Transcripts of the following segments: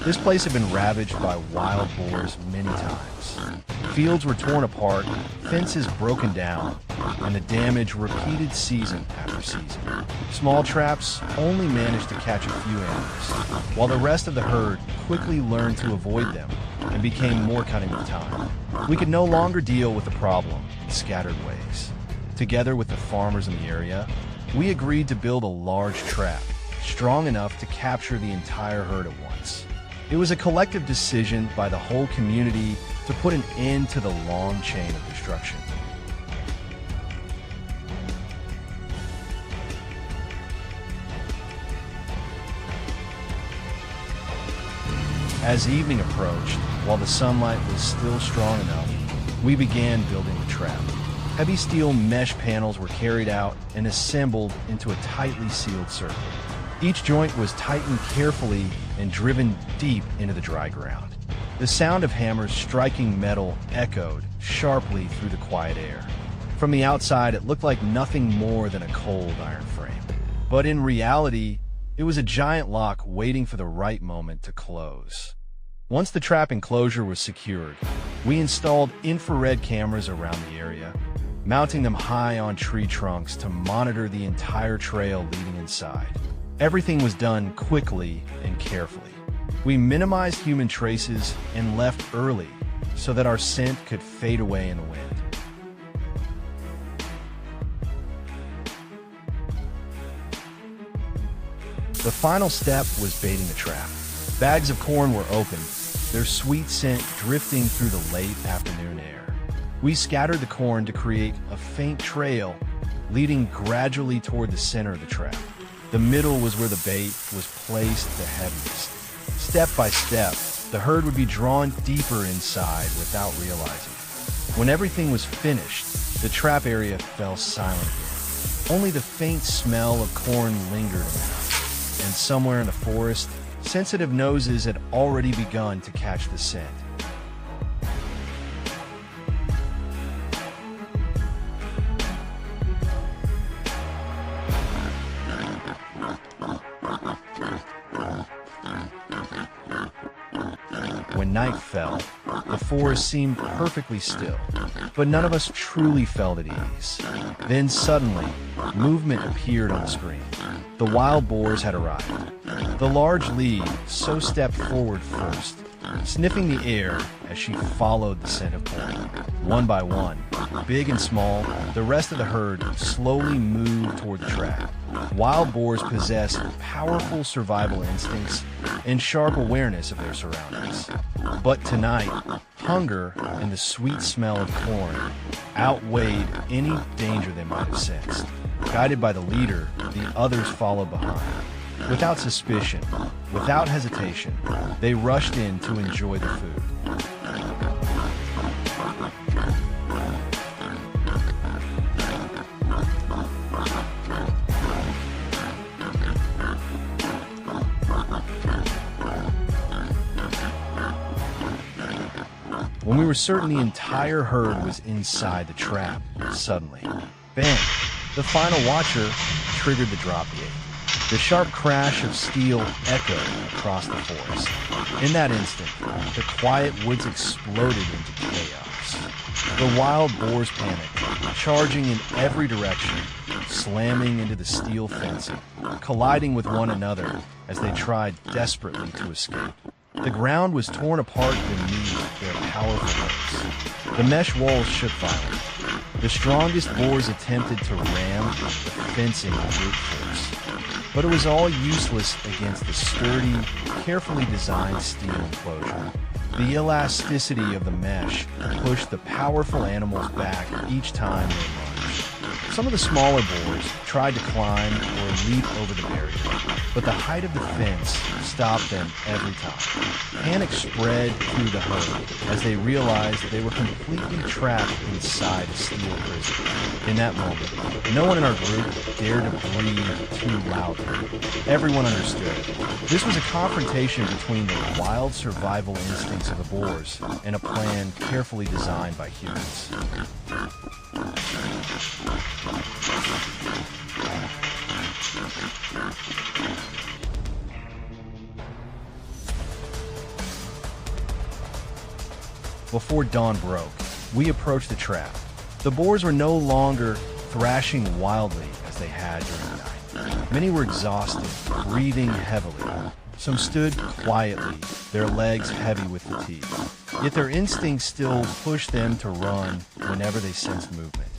This place had been ravaged by wild boars many times. Fields were torn apart, fences broken down, and the damage repeated season after season. Small traps only managed to catch a few animals, while the rest of the herd quickly learned to avoid them and became more cunning with time. We could no longer deal with the problem in scattered ways. Together with the farmers in the area, we agreed to build a large trap, strong enough to capture the entire herd at once. It was a collective decision by the whole community to put an end to the long chain of destruction. As evening approached, while the sunlight was still strong enough, we began building the trap. Heavy steel mesh panels were carried out and assembled into a tightly sealed circle. Each joint was tightened carefully and driven deep into the dry ground. The sound of hammers striking metal echoed sharply through the quiet air. From the outside, it looked like nothing more than a cold iron frame. But in reality, it was a giant lock waiting for the right moment to close. Once the trap enclosure was secured, we installed infrared cameras around the area, mounting them high on tree trunks to monitor the entire trail leading inside. Everything was done quickly and carefully. We minimized human traces and left early so that our scent could fade away in the wind. The final step was baiting the trap. Bags of corn were opened, their sweet scent drifting through the late afternoon air. We scattered the corn to create a faint trail leading gradually toward the center of the trap. The middle was where the bait was placed the heaviest. Step by step, the herd would be drawn deeper inside without realizing it. When everything was finished, the trap area fell silent again. Only the faint smell of corn lingered around, and somewhere in the forest, sensitive noses had already begun to catch the scent. When night fell, the forest seemed perfectly still, but none of us truly felt at ease. Then suddenly, movement appeared on the screen. The wild boars had arrived. The large lead so stepped forward first, sniffing the air as she followed the scent of corn. One by one, big and small, the rest of the herd slowly moved toward the trap. Wild boars possess powerful survival instincts and sharp awareness of their surroundings. But tonight, hunger and the sweet smell of corn outweighed any danger they might have sensed. Guided by the leader, the others followed behind. Without suspicion, without hesitation, they rushed in to enjoy the food. When we were certain the entire herd was inside the trap, suddenly, bang! The final watcher triggered the drop gate. The sharp crash of steel echoed across the forest. In that instant, the quiet woods exploded into chaos. The wild boars panicked, charging in every direction, slamming into the steel fencing, colliding with one another as they tried desperately to escape. The ground was torn apart beneath their powerful hooks. The mesh walls shook violently. The strongest boars attempted to ram the fencing with brute force, but it was all useless against the sturdy, carefully designed steel enclosure. The elasticity of the mesh pushed the powerful animals back each time they lunged. Some of the smaller boars tried to climb or leap over the barrier, but the height of the fence stopped them every time. Panic spread through the herd as they realized that they were completely trapped inside a steel prison. In that moment, no one in our group dared to breathe too loudly. Everyone understood. This was a confrontation between the wild survival instincts of the boars and a plan carefully designed by humans. before dawn broke, we approached the trap. The boars were no longer thrashing wildly as they had during the night. Many were exhausted, breathing heavily. Some stood quietly, their legs heavy with fatigue. Yet their instincts still pushed them to run whenever they sensed movement.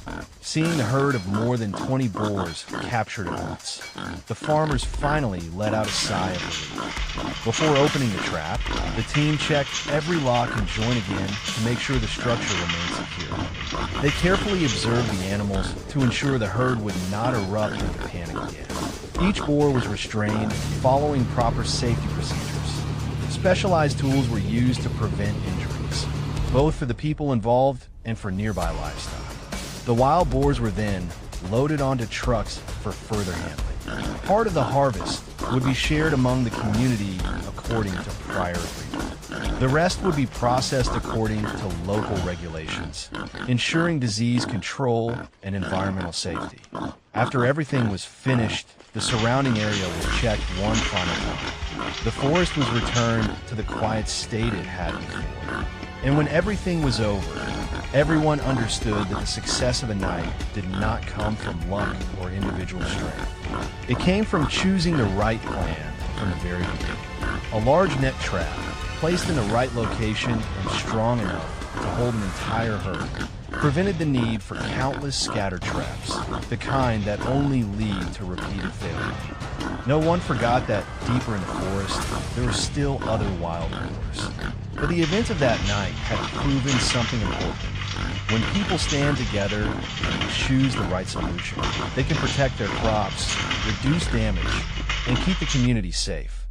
Seeing the herd of more than 20 boars captured at once, the farmers finally let out a sigh of relief. Before opening the trap, the team checked every lock and joint again to make sure the structure remained secure. They carefully observed the animals to ensure the herd would not erupt into panic again. Each boar was restrained, following proper safety procedures. Specialized tools were used to prevent injuries, both for the people involved and for nearby livestock. The wild boars were then loaded onto trucks for further handling. Part of the harvest would be shared among the community according to prior agreement. The rest would be processed according to local regulations, ensuring disease control and environmental safety. After everything was finished, the surrounding area was checked one final time. The forest was returned to the quiet state it had before. And when everything was over, everyone understood that the success of the night did not come from luck or individual strength. It came from choosing the right plan from the very beginning. A large net trap, placed in the right location and strong enough to hold an entire herd, prevented the need for countless scatter traps, the kind that only lead to repeated failure. No one forgot that deeper in the forest, there were still other wild boars. But the events of that night had proven something important. When people stand together and choose the right solution, they can protect their crops, reduce damage, and keep the community safe.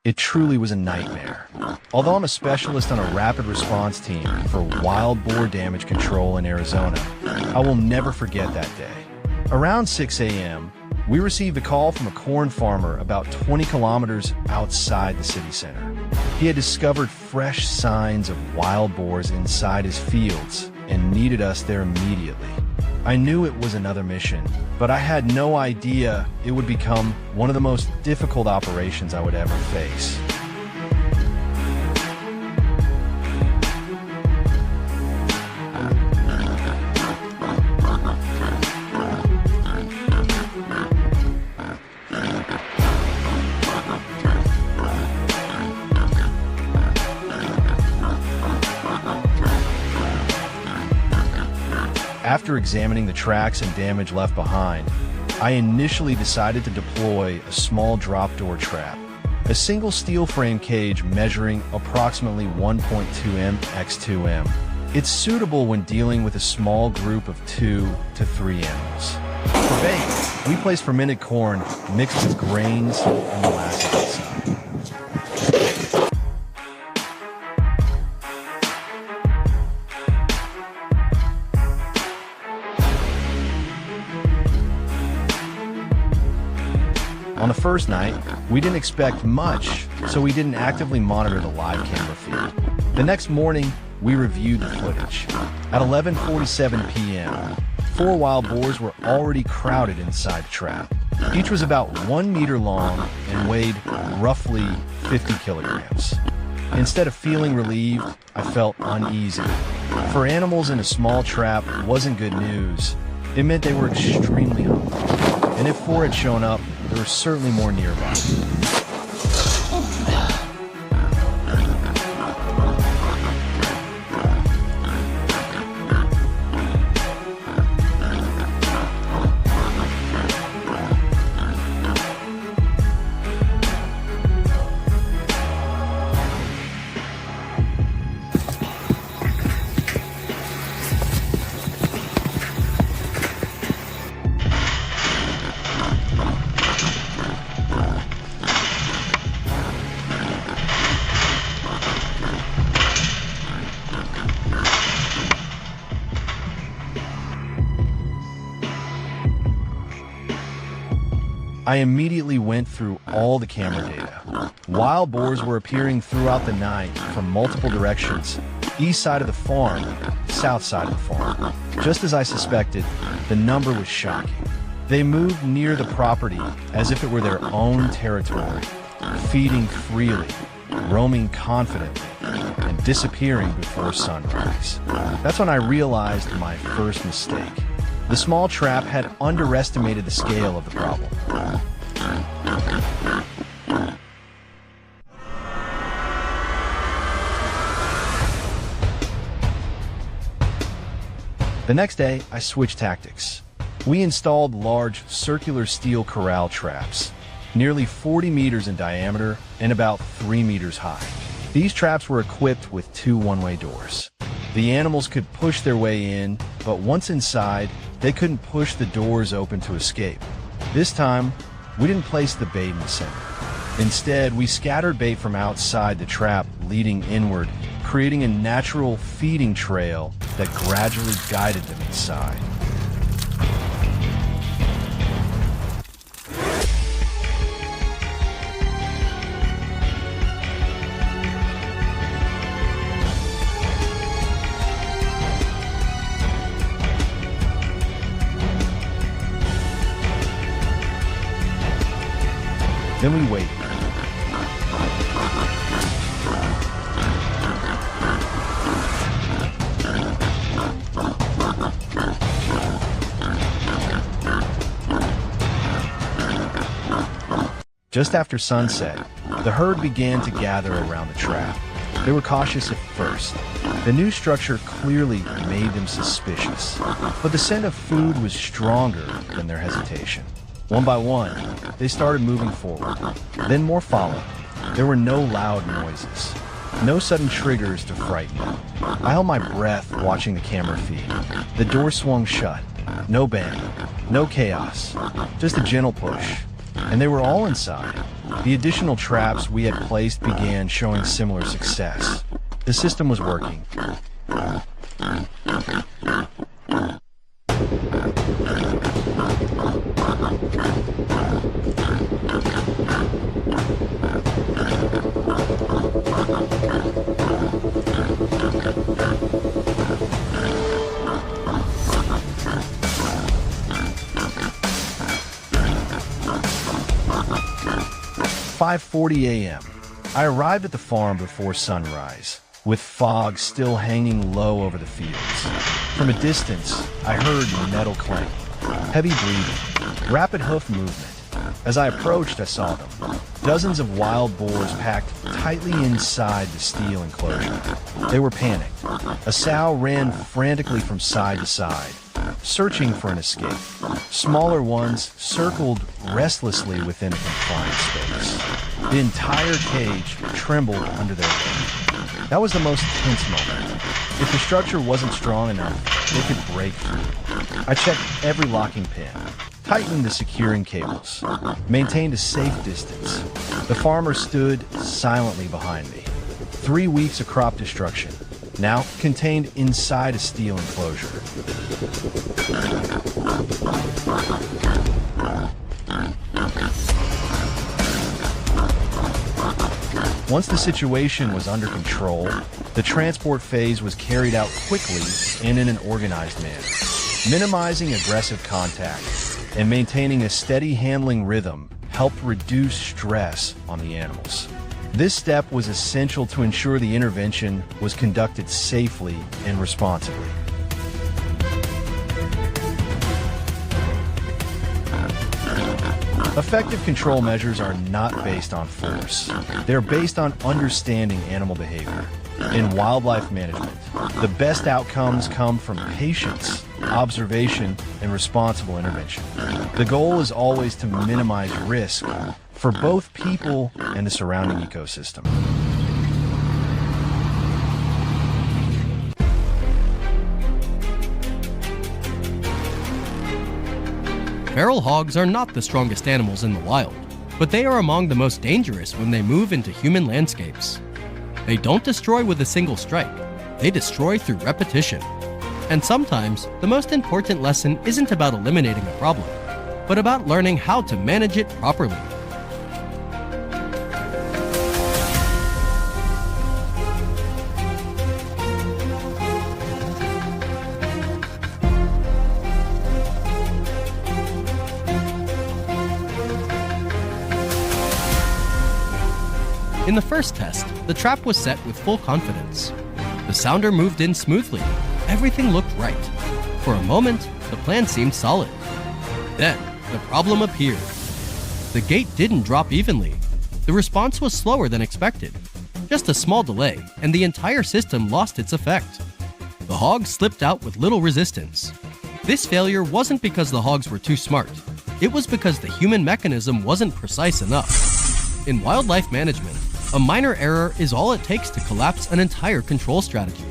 It truly was a nightmare. Although I'm a specialist on a rapid response team for wild boar damage control in Arizona, I will never forget that day. Around 6 a.m., we received a call from a corn farmer about 20 kilometers outside the city center. He had discovered fresh signs of wild boars inside his fields and needed us there immediately. I knew it was another mission, but I had no idea it would become one of the most difficult operations I would ever face. After examining the tracks and damage left behind, I initially decided to deploy a small drop door trap, a single steel frame cage measuring approximately 1.2 m x 2 m. It's suitable when dealing with a small group of 2 to 3 animals. For bait, we place fermented corn mixed with grains and molasses inside. On the first night, we didn't expect much, so we didn't actively monitor the live camera feed. The next morning, we reviewed the footage. At 11:47 p.m., 4 wild boars were already crowded inside the trap. Each was about 1 meter long and weighed roughly 50 kilograms. Instead of feeling relieved, I felt uneasy. For animals in a small trap wasn't good news. It meant they were extremely hungry. And if 4 had shown up, there were certainly more nearby. I immediately went through all the camera data. Wild boars were appearing throughout the night from multiple directions, east side of the farm, south side of the farm. Just as I suspected, the number was shocking. They moved near the property as if it were their own territory, feeding freely, roaming confidently, and disappearing before sunrise. That's when I realized my first mistake. The small trap had underestimated the scale of the problem. The next day, I switched tactics. We installed large circular steel corral traps, nearly 40 meters in diameter and about 3 meters high. These traps were equipped with 2 one-way doors. The animals could push their way in, but once inside, they couldn't push the doors open to escape. This time, we didn't place the bait in the center. Instead, we scattered bait from outside the trap, leading inward, creating a natural feeding trail that gradually guided them inside. Then we waited. Just after sunset, the herd began to gather around the trap. They were cautious at first. The new structure clearly made them suspicious, but the scent of food was stronger than their hesitation. One by one, they started moving forward. Then more followed. There were no loud noises, no sudden triggers to frighten me. I held my breath watching the camera feed. The door swung shut. No bang, no chaos, just a gentle push. And they were all inside. The additional traps we had placed began showing similar success. The system was working. 5:40 a.m. I arrived at the farm before sunrise, with fog still hanging low over the fields. From a distance, I heard metal clank, heavy breathing, rapid hoof movement. As I approached, I saw them. Dozens of wild boars packed tightly inside the steel enclosure. They were panicked. A sow ran frantically from side to side, searching for an escape. Smaller ones circled restlessly within a confined space. The entire cage trembled under their weight. That was the most tense moment. If the structure wasn't strong enough, they could break through. I checked every locking pin, tightened the securing cables, maintained a safe distance. The farmer stood silently behind me. 3 weeks of crop destruction, now contained inside a steel enclosure. Once the situation was under control, the transport phase was carried out quickly and in an organized manner, minimizing aggressive contact and maintaining a steady handling rhythm helped reduce stress on the animals. This step was essential to ensure the intervention was conducted safely and responsibly. Effective control measures are not based on force. They're based on understanding animal behavior. In wildlife management, the best outcomes come from patience, observation, and responsible intervention. The goal is always to minimize risk for both people and the surrounding ecosystem. Feral hogs are not the strongest animals in the wild, but they are among the most dangerous when they move into human landscapes. They don't destroy with a single strike, they destroy through repetition. And sometimes, the most important lesson isn't about eliminating a problem, but about learning how to manage it properly. In the first test, the trap was set with full confidence. The sounder moved in smoothly. Everything looked right. For a moment, the plan seemed solid. Then, the problem appeared. The gate didn't drop evenly. The response was slower than expected. Just a small delay, and the entire system lost its effect. The hogs slipped out with little resistance. This failure wasn't because the hogs were too smart. It was because the human mechanism wasn't precise enough. In wildlife management, a minor error is all it takes to collapse an entire control strategy.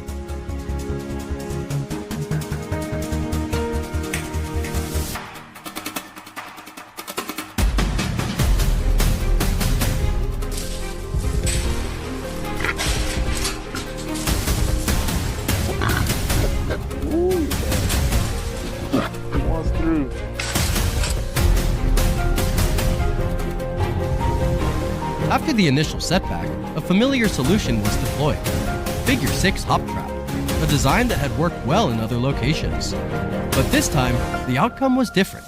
After the initial setback, a familiar solution was deployed. Figure 6 Hop Trap, a design that had worked well in other locations. But this time, the outcome was different.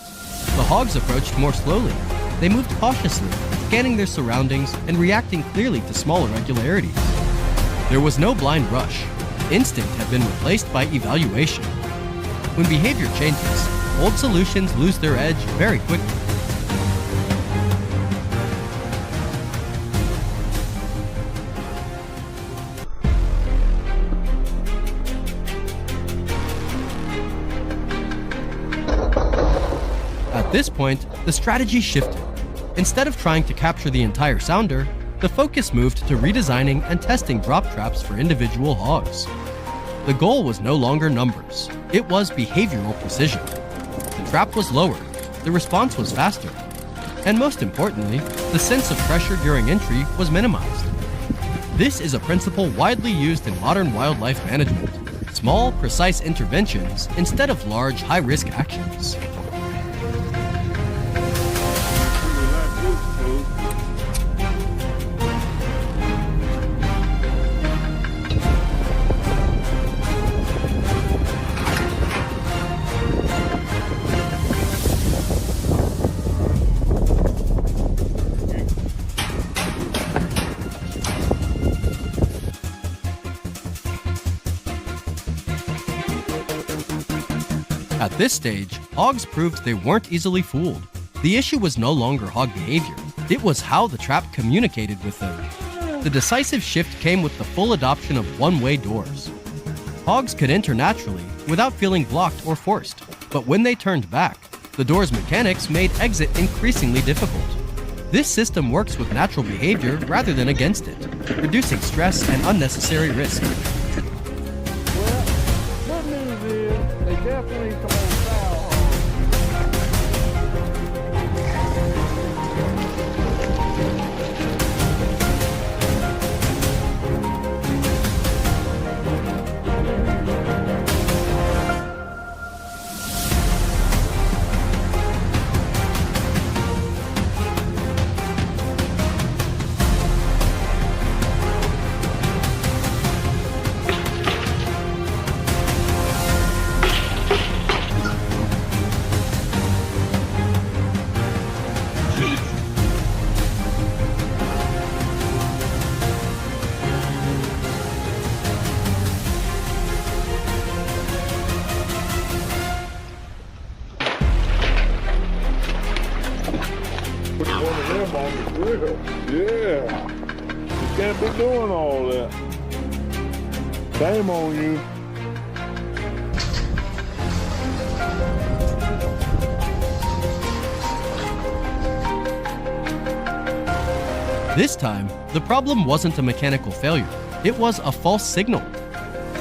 The hogs approached more slowly. They moved cautiously, scanning their surroundings and reacting clearly to small irregularities. There was no blind rush. Instinct had been replaced by evaluation. When behavior changes, old solutions lose their edge very quickly. At this point, the strategy shifted. Instead of trying to capture the entire sounder, the focus moved to redesigning and testing drop traps for individual hogs. The goal was no longer numbers. It was behavioral precision. The trap was lowered, the response was faster, and most importantly, the sense of pressure during entry was minimized. This is a principle widely used in modern wildlife management. Small, precise interventions instead of large, high-risk actions. At this stage, hogs proved they weren't easily fooled. The issue was no longer hog behavior, it was how the trap communicated with them. The decisive shift came with the full adoption of one-way doors. Hogs could enter naturally, without feeling blocked or forced, but when they turned back, the door's mechanics made exit increasingly difficult. This system works with natural behavior rather than against it, reducing stress and unnecessary risk. Good news is they definitely come on foul. Put one of them on the grill. Yeah. You can't be doing all that. Shame on you. This time, the problem wasn't a mechanical failure, it was a false signal.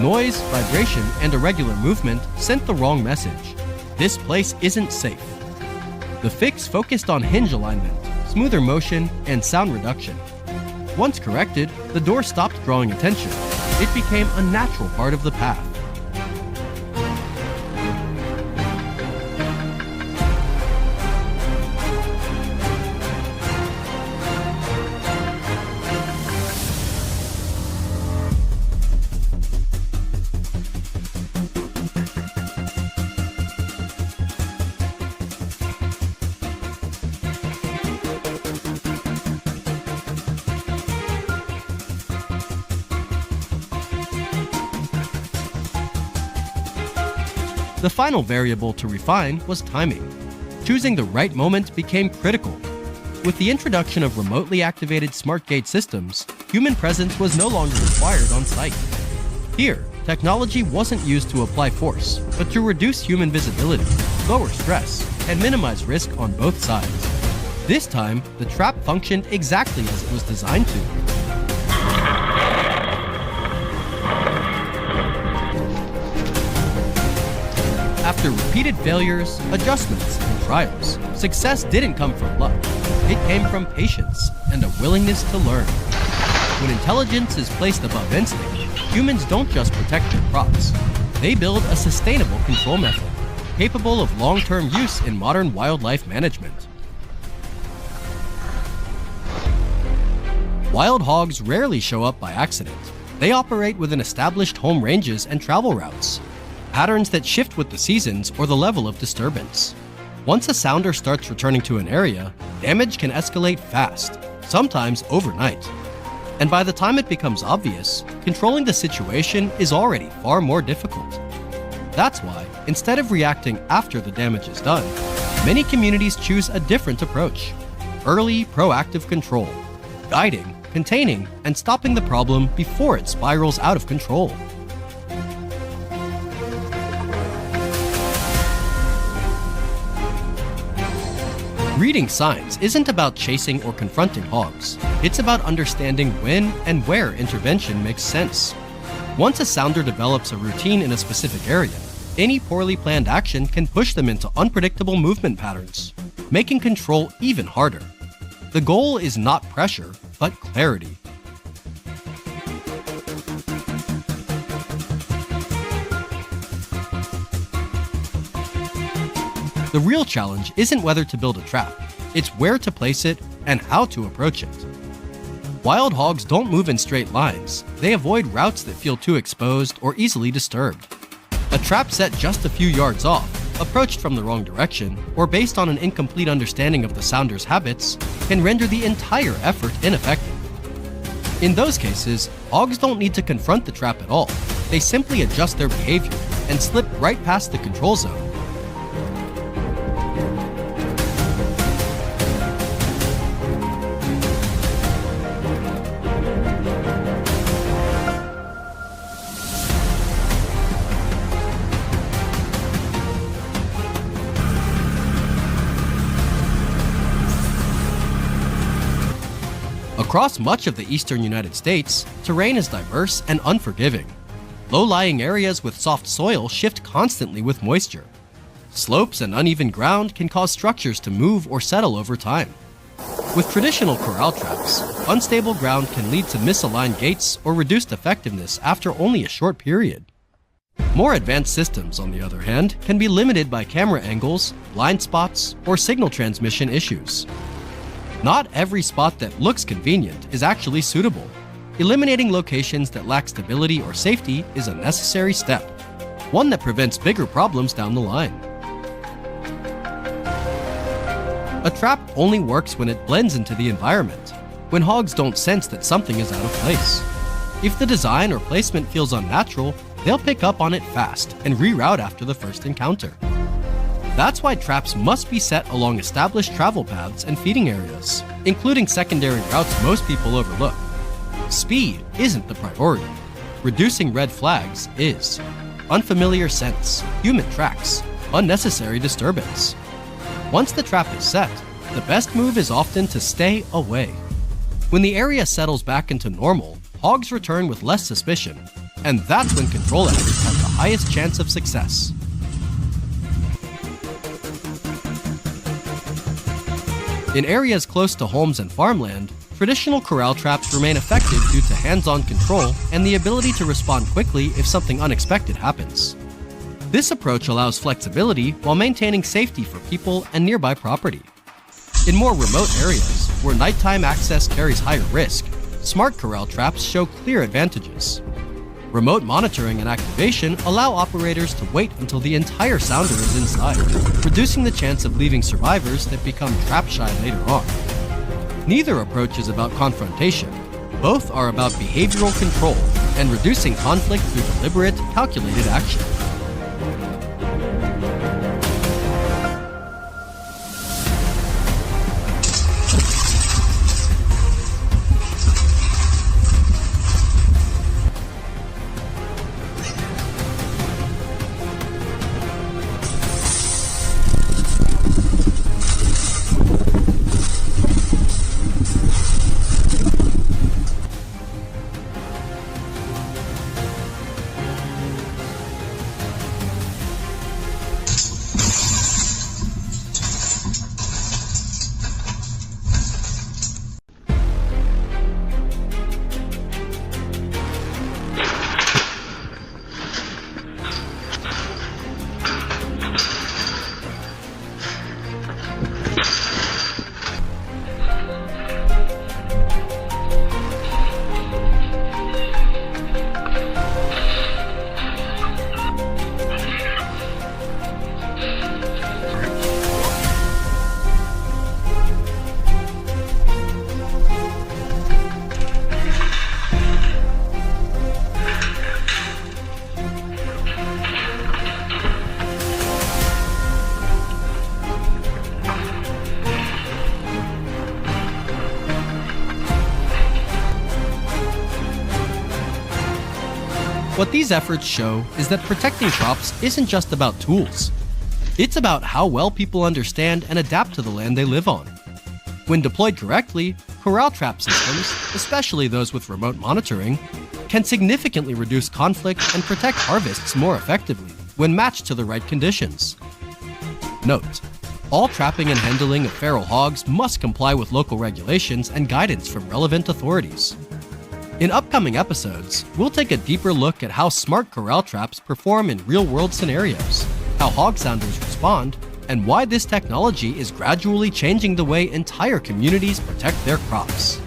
Noise, vibration, and irregular movement sent the wrong message. This place isn't safe. The fix focused on hinge alignment, smoother motion, and sound reduction. Once corrected, the door stopped drawing attention. It became a natural part of the path. The final variable to refine was timing. Choosing the right moment became critical. With the introduction of remotely activated smart gate systems, human presence was no longer required on site. Here, technology wasn't used to apply force, but to reduce human visibility, lower stress, and minimize risk on both sides. This time, the trap functioned exactly as it was designed to. After repeated failures, adjustments, and trials, success didn't come from luck. It came from patience and a willingness to learn. When intelligence is placed above instinct, humans don't just protect their crops. They build a sustainable control method, capable of long-term use in modern wildlife management. Wild hogs rarely show up by accident. They operate within established home ranges and travel routes, patterns that shift with the seasons or the level of disturbance. Once a sounder starts returning to an area, damage can escalate fast, sometimes overnight. And by the time it becomes obvious, controlling the situation is already far more difficult. That's why, instead of reacting after the damage is done, many communities choose a different approach: early, proactive control, guiding, containing, and stopping the problem before it spirals out of control. Reading signs isn't about chasing or confronting hogs. It's about understanding when and where intervention makes sense. Once a sounder develops a routine in a specific area, any poorly planned action can push them into unpredictable movement patterns, making control even harder. The goal is not pressure, but clarity. The real challenge isn't whether to build a trap, it's where to place it and how to approach it. Wild hogs don't move in straight lines. They avoid routes that feel too exposed or easily disturbed. A trap set just a few yards off, approached from the wrong direction, or based on an incomplete understanding of the sounder's habits, can render the entire effort ineffective. In those cases, hogs don't need to confront the trap at all. They simply adjust their behavior and slip right past the control zone. Across much of the eastern United States, terrain is diverse and unforgiving. Low-lying areas with soft soil shift constantly with moisture. Slopes and uneven ground can cause structures to move or settle over time. With traditional corral traps, unstable ground can lead to misaligned gates or reduced effectiveness after only a short period. More advanced systems, on the other hand, can be limited by camera angles, blind spots, or signal transmission issues. Not every spot that looks convenient is actually suitable. Eliminating locations that lack stability or safety is a necessary step, one that prevents bigger problems down the line. A trap only works when it blends into the environment, when hogs don't sense that something is out of place. If the design or placement feels unnatural, they'll pick up on it fast and reroute after the first encounter. That's why traps must be set along established travel paths and feeding areas, including secondary routes most people overlook. Speed isn't the priority. Reducing red flags is. Unfamiliar scents, human tracks, unnecessary disturbance. Once the trap is set, the best move is often to stay away. When the area settles back into normal, hogs return with less suspicion, and that's when control efforts have the highest chance of success. In areas close to homes and farmland, traditional corral traps remain effective due to hands-on control and the ability to respond quickly if something unexpected happens. This approach allows flexibility while maintaining safety for people and nearby property. In more remote areas, where nighttime access carries higher risk, smart corral traps show clear advantages. Remote monitoring and activation allow operators to wait until the entire sounder is inside, reducing the chance of leaving survivors that become trap-shy later on. Neither approach is about confrontation. Both are about behavioral control and reducing conflict through deliberate, calculated action. What these efforts show is that protecting crops isn't just about tools. It's about how well people understand and adapt to the land they live on. When deployed correctly, corral trap systems, especially those with remote monitoring, can significantly reduce conflict and protect harvests more effectively when matched to the right conditions. Note: all trapping and handling of feral hogs must comply with local regulations and guidance from relevant authorities. In upcoming episodes, we'll take a deeper look at how smart corral traps perform in real-world scenarios, how hog sounders respond, and why this technology is gradually changing the way entire communities protect their crops.